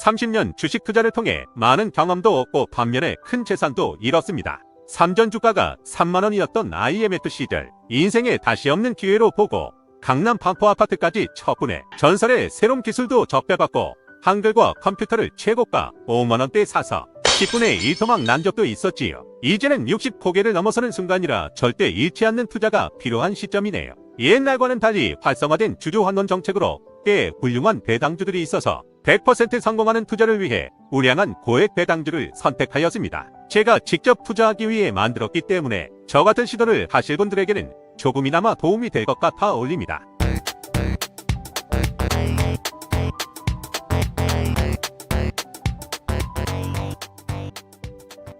30년 주식 투자를 통해 많은 경험도 얻고 반면에 큰 재산도 잃었습니다. 삼전 주가가 3만원이었던 IMF 시절, 인생에 다시 없는 기회로 보고 강남 반포 아파트까지 처분해 전설의 새로운 기술도 접배받고 한글과 컴퓨터를 최고가 5만원대에 사서 10분의 1 도망 난 적도 있었지요. 이제는 60고개를 넘어서는 순간이라 절대 잃지 않는 투자가 필요한 시점이네요. 옛날과는 달리 활성화된 주주환원 정책으로 꽤 훌륭한 배당주들이 있어서 100% 성공하는 투자를 위해 우량한 고액 배당주를 선택하였습니다. 제가 직접 투자하기 위해 만들었기 때문에 저 같은 시도를 하실 분들에게는 조금이나마 도움이 될 것 같아 올립니다.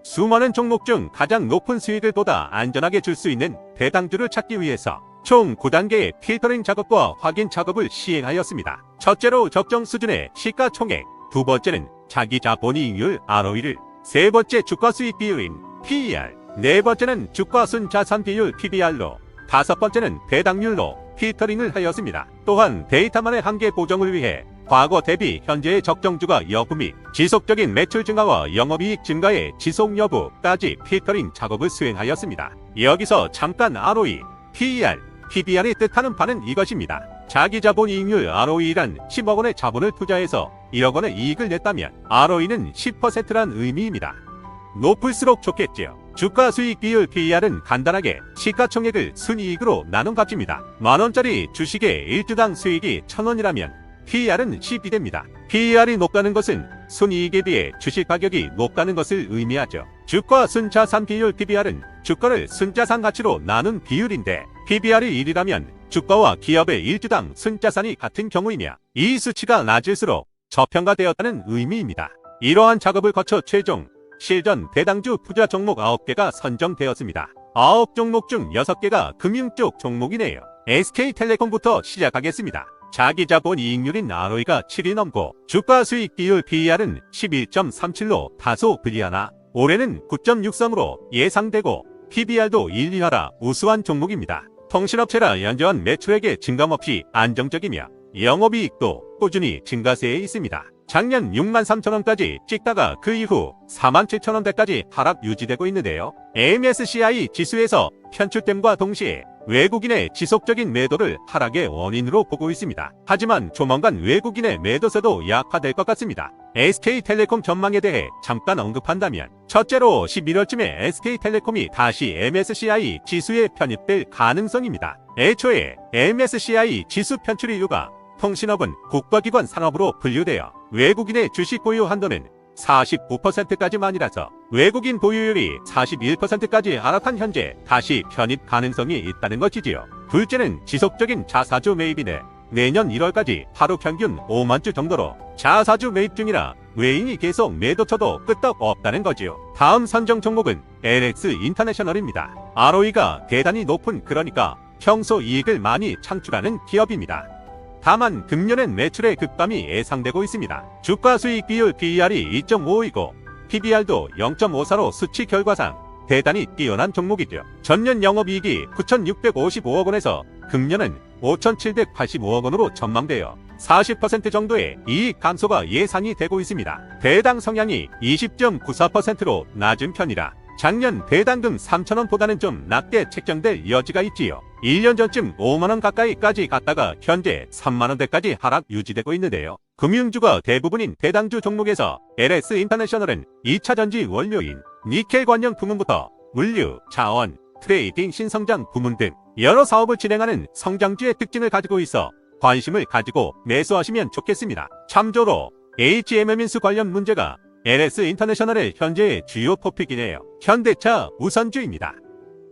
수많은 종목 중 가장 높은 수익을 보다 안전하게 줄 수 있는 배당주를 찾기 위해서 총 9단계의 필터링 작업과 확인 작업을 시행하였습니다. 첫째로 적정 수준의 시가총액, 두 번째는 자기자본이익률 ROE를, 세 번째 주가수익 비율인 PER, 네 번째는 주가순자산 비율 PBR로, 다섯 번째는 배당률로 필터링을 하였습니다. 또한 데이터만의 한계 보정을 위해 과거 대비 현재의 적정주가 여부 및 지속적인 매출 증가와 영업이익 증가의 지속 여부까지 필터링 작업을 수행하였습니다. 여기서 잠깐 ROE, PER, PBR이 뜻하는 바는 이것입니다. 자기자본이익률 ROE란 10억원의 자본을 투자해서 1억원의 이익을 냈다면 ROE는 10%란 의미입니다. 높을수록 좋겠지요. 주가수익 비율 PER은 간단하게 시가총액을 순이익으로 나눈 값입니다. 만원짜리 주식의 1주당 수익이 1000원이라면 PER은 12대입니다. PER이 높다는 것은 순이익에 비해 주식 가격이 높다는 것을 의미하죠. 주가 순자산 비율 PBR은 주가를 순자산 가치로 나눈 비율인데 PBR이 1이라면 주가와 기업의 1주당 순자산이 같은 경우이며 이 수치가 낮을수록 저평가되었다는 의미입니다. 이러한 작업을 거쳐 최종 실전 배당주 투자 종목 9개가 선정되었습니다. 9종목 중 6개가 금융 쪽 종목이네요. SK텔레콤부터 시작하겠습니다. 자기자본이익률인 ROE가 7이 넘고 주가수익 비율 PER은 11.37로 다소 불리하나 올해는 9.63으로 예상되고 PBR도 1, 2하라 우수한 종목입니다. 통신업체라 연저한 매출액의 증감 없이 안정적이며 영업이익도 꾸준히 증가세에 있습니다. 작년 63,000원까지 찍다가 그 이후 47,000원대까지 하락 유지되고 있는데요. MSCI 지수에서 편출됨과 동시에 외국인의 지속적인 매도를 하락의 원인으로 보고 있습니다. 하지만 조만간 외국인의 매도세도 약화될 것 같습니다. SK텔레콤 전망에 대해 잠깐 언급한다면 첫째로 11월쯤에 SK텔레콤이 다시 MSCI 지수에 편입될 가능성입니다. 애초에 MSCI 지수 편출 이유가 통신업은 국가기관 산업으로 분류되어 외국인의 주식 보유 한도는 49%까지만이라서 외국인 보유율이 41%까지 하락한 현재 다시 편입 가능성이 있다는 것이지요. 둘째는 지속적인 자사주 매입이네. 내년 1월까지 하루 평균 5만 주 정도로 자사주 매입 중이라 외인이 계속 매도쳐도 끄떡 없다는 거지요. 다음 선정 종목은 LX 인터내셔널입니다. ROE가 대단히 높은, 그러니까 평소 이익을 많이 창출하는 기업입니다. 다만 금년엔 매출의 급감이 예상되고 있습니다. 주가수익 비율 PER이 2.55이고 PBR도 0.54로 수치 결과상 대단히 뛰어난 종목이죠. 전년 영업이익이 9,655억원에서 금년은 5,785억원으로 전망되어 40% 정도의 이익 감소가 예상이 되고 있습니다. 배당 성향이 20.94%로 낮은 편이라 작년 배당금 3,000원보다는 좀 낮게 책정될 여지가 있지요. 1년 전쯤 5만원 가까이까지 갔다가 현재 3만원대까지 하락 유지되고 있는데요. 금융주가 대부분인 배당주 종목에서 LS 인터내셔널은 2차전지 원료인 니켈 관련 부문부터 물류, 자원, 트레이딩 신성장 부문 등 여러 사업을 진행하는 성장주의 특징을 가지고 있어 관심을 가지고 매수하시면 좋겠습니다. 참조로 HMM인수 관련 문제가 LS 인터내셔널의 현재의 주요 토픽이네요. 현대차 우선주입니다.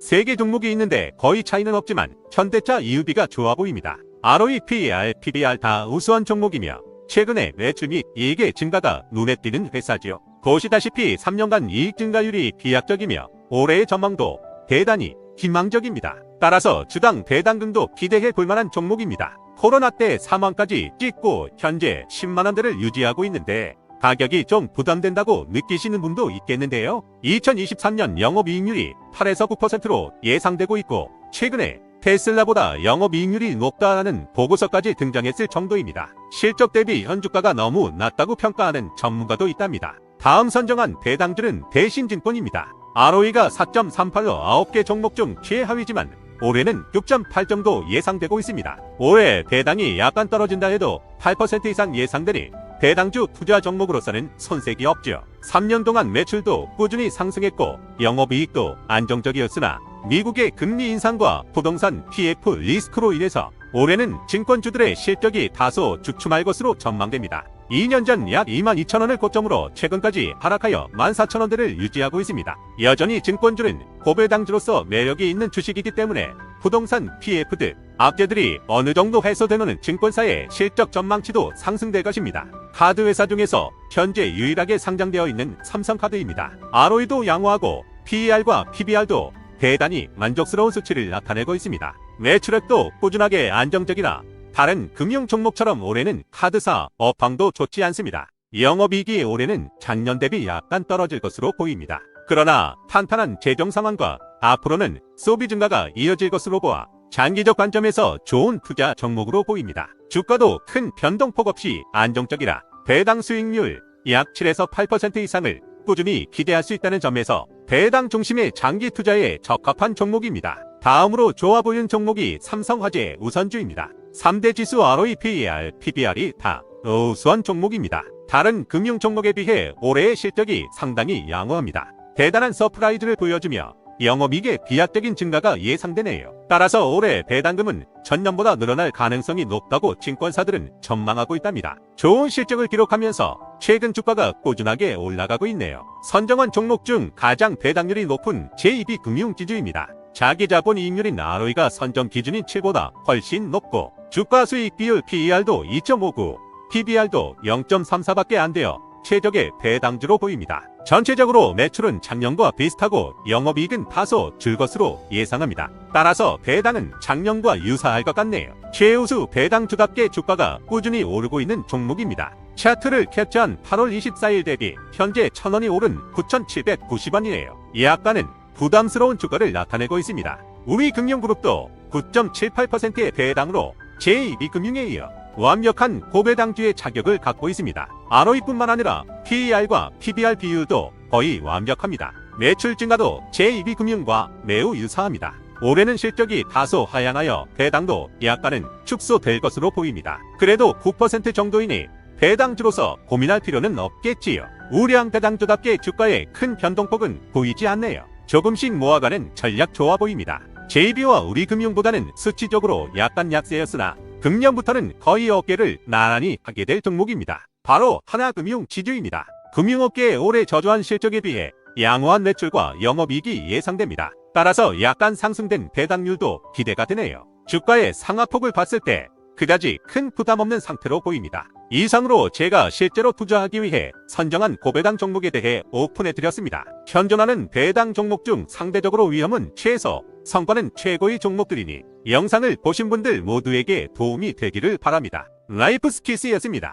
3개 종목이 있는데 거의 차이는 없지만 현대차 이유비가 좋아 보입니다. ROE, PER, PBR 다 우수한 종목이며 최근에 매출 및 이익의 증가가 눈에 띄는 회사지요. 보시다시피 3년간 이익 증가율이 비약적이며 올해의 전망도 대단히 희망적입니다. 따라서 주당 배당금도 기대해 볼만한 종목입니다. 코로나 때 4만까지 찍고 현재 10만원대를 유지하고 있는데 가격이 좀 부담된다고 느끼시는 분도 있겠는데요. 2023년 영업이익률이 8에서 9%로 예상되고 있고 최근에 테슬라보다 영업이익률이 높다는 보고서까지 등장했을 정도입니다. 실적 대비 현주가가 너무 낮다고 평가하는 전문가도 있답니다. 다음 선정한 배당주는 대신증권입니다. ROE가 4.38로 9개 종목 중 최하위지만 올해는 6.8 정도 예상되고 있습니다. 올해 배당이 약간 떨어진다 해도 8% 이상 예상되니 배당주 투자 종목으로서는 손색이 없죠. 3년 동안 매출도 꾸준히 상승했고 영업이익도 안정적이었으나 미국의 금리 인상과 부동산 PF 리스크로 인해서 올해는 증권주들의 실적이 다소 주춤할 것으로 전망됩니다. 2년 전 약 22,000원을 고점으로 최근까지 하락하여 14,000원대를 유지하고 있습니다. 여전히 증권주는 고배당주로서 매력이 있는 주식이기 때문에 부동산 PF 등 악재들이 어느 정도 해소되는 증권사의 실적 전망치도 상승될 것입니다. 카드 회사 중에서 현재 유일하게 상장되어 있는 삼성카드입니다. ROE도 양호하고 PER과 PBR도 대단히 만족스러운 수치를 나타내고 있습니다. 매출액도 꾸준하게 안정적이라 다른 금융 종목처럼 올해는 카드사 업황도 좋지 않습니다. 영업이익이 올해는 작년 대비 약간 떨어질 것으로 보입니다. 그러나 탄탄한 재정 상황과 앞으로는 소비 증가가 이어질 것으로 보아 장기적 관점에서 좋은 투자 종목으로 보입니다. 주가도 큰 변동폭 없이 안정적이라 배당 수익률 약 7에서 8% 이상을 꾸준히 기대할 수 있다는 점에서 배당 중심의 장기 투자에 적합한 종목입니다. 다음으로 좋아 보이는 종목이 삼성화재 우선주입니다. 3대 지수 ROE, PER, PBR이 다 우수한 종목입니다. 다른 금융 종목에 비해 올해의 실적이 상당히 양호합니다. 대단한 서프라이즈를 보여주며 영업이익의 비약적인 증가가 예상되네요. 따라서 올해 배당금은 전년보다 늘어날 가능성이 높다고 증권사들은 전망하고 있답니다. 좋은 실적을 기록하면서 최근 주가가 꾸준하게 올라가고 있네요. 선정한 종목 중 가장 배당률이 높은 제2비 금융지주입니다. 자기자본 이익률인 ROE가 선정 기준인 7보다 훨씬 높고 주가 수익 비율 PER도 2.59, PBR도 0.34밖에 안 되어 최적의 배당주로 보입니다. 전체적으로 매출은 작년과 비슷하고 영업이익은 다소 줄 것으로 예상합니다. 따라서 배당은 작년과 유사할 것 같네요. 최우수 배당주답게 주가가 꾸준히 오르고 있는 종목입니다. 차트를 캡처한 8월 24일 대비 현재 1,000원이 오른 9,790원이네요. 약간은 부담스러운 주가를 나타내고 있습니다. 우리금융그룹도 9.78%의 배당으로 제2비금융에 이어 완벽한 고배당주의 자격을 갖고 있습니다. ROE뿐만 아니라 PER과 PBR 비율도 거의 완벽합니다. 매출 증가도 제2비금융과 매우 유사합니다. 올해는 실적이 다소 하향하여 배당도 약간은 축소될 것으로 보입니다. 그래도 9% 정도이니 배당주로서 고민할 필요는 없겠지요. 우량 배당주답게 주가에 큰 변동폭은 보이지 않네요. 조금씩 모아가는 전략 좋아 보입니다. JB와 우리금융보다는 수치적으로 약간 약세였으나 금년부터는 거의 어깨를 나란히 하게 될 종목입니다. 바로 하나금융지주입니다. 금융업계의 올해 저조한 실적에 비해 양호한 매출과 영업이익이 예상됩니다. 따라서 약간 상승된 배당률도 기대가 되네요. 주가의 상하폭을 봤을 때 그다지 큰 부담 없는 상태로 보입니다. 이상으로 제가 실제로 투자하기 위해 선정한 고배당 종목에 대해 오픈해드렸습니다. 현존하는 배당 종목 중 상대적으로 위험은 최소, 성과는 최고의 종목들이니 영상을 보신 분들 모두에게 도움이 되기를 바랍니다. 라이프스키스였습니다.